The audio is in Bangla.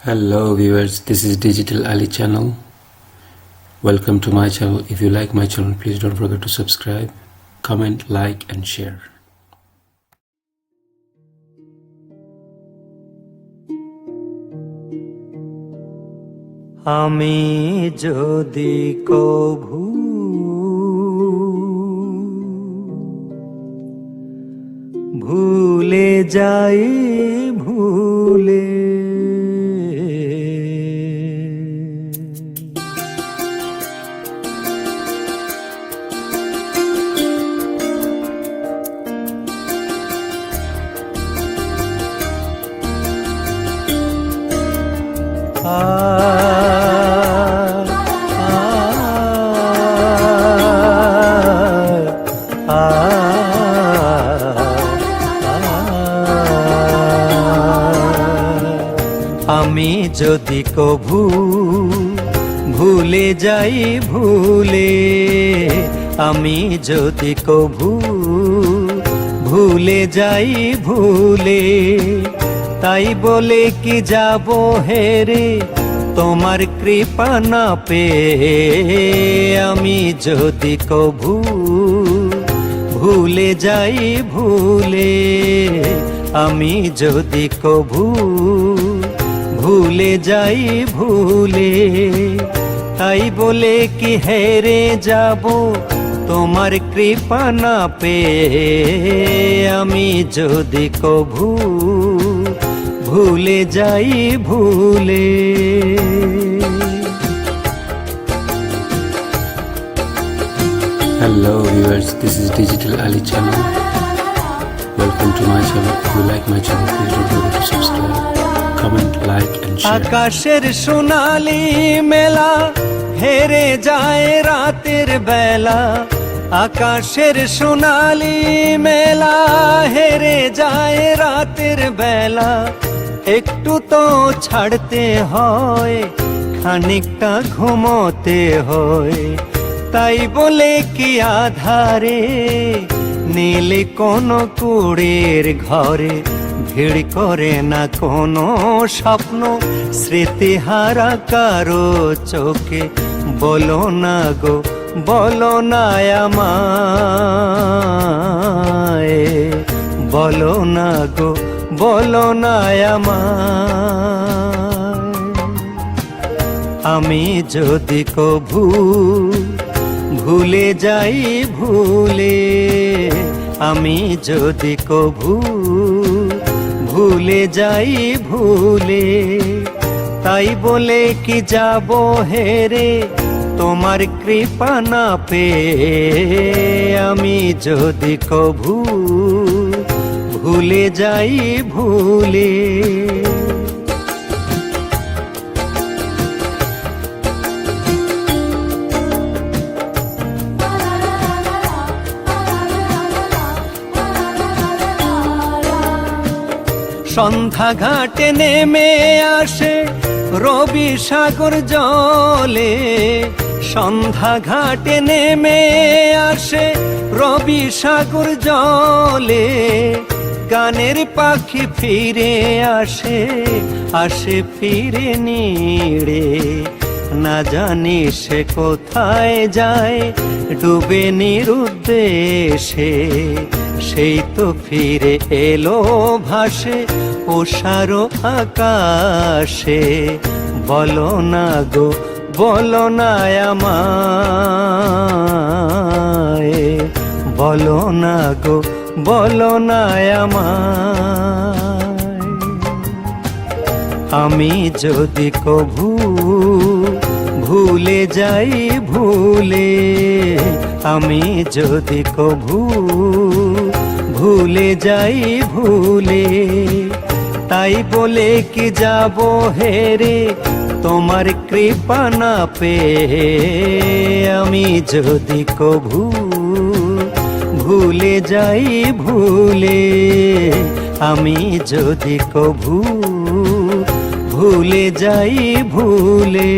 Hello viewers, this is Digital Ali channel. Welcome to my channel. If you like my channel, please don't forget to subscribe, comment, like and share. আমি যদি কভু ভুলে যাই ভুলে আমি যদি কভু ভুলে যাই ভুলে আমি যদি কভু ভুলে যাই ভুলে তাই বলে কি যাব হেরে তোমার কৃপা না পেয়ে আমি যদি কভু ভুলে যাই ভুলে আমি যদি কভু ভুলে যাই ভুলে তাই বলে কি হেরে যাব তোমার কৃপা না পেয়ে আমি যদি কভু ভুলে যাই ভুলে Hello viewers, this is Digital Ali channel. Welcome to my channel. If you like my channel, please don't forget to subscribe, comment, like and share. আকাশের সোনালি মেলা হেরে যায় রাতের বেলা আকাশের সোনালি মেলা হেরে যায় রাতের বেলা একটু তো ছাড়তে হয় খানিকটা ঘুমোতে হয় তাই বলে কি আধারে নীলে কোনো কুড়ের ঘরে ভিড় করে না কোনো স্বপ্ন স্মৃতিহারা কারো চোখে বলো না গো বলো না আমায় বলো না গো বলো না আমায় আমি যদি কভু ভুলে যাই ভুলে আমি যদি কভু ভুলে যাই ভুলে তাই বলে কি যাব হেরে তোমার কৃপা না পেয়ে আমি যদি কভু ভুলে যাই ভুলে সন্ধ্যা ঘাটে নেমে আসে রবি সাগর জলে সন্ধ্যা ঘাটে নেমে আসে রবি সাগর জলে গানের পাখি ফিরে আসে আসে ফিরে নিড়ে না জানি সে কোথায় যায় ডুবে নিরুদ্দেশে সেই তো ফিরে এলো ভাসে ওষারো আকাশে বলো না গো বলো না আমায় বলো না গো বলো না আমায় আমি যদি কভু ভুলে যাই ভুলে আমি যদি কভু ভুলে যাই ভুলে তাই বলে কি যাব হেরে তোমার কৃপা না পেয়ে আমি যদি কভু ভুলে যাই ভুলে আমি যদি কভু ভুলে যাই ভুলে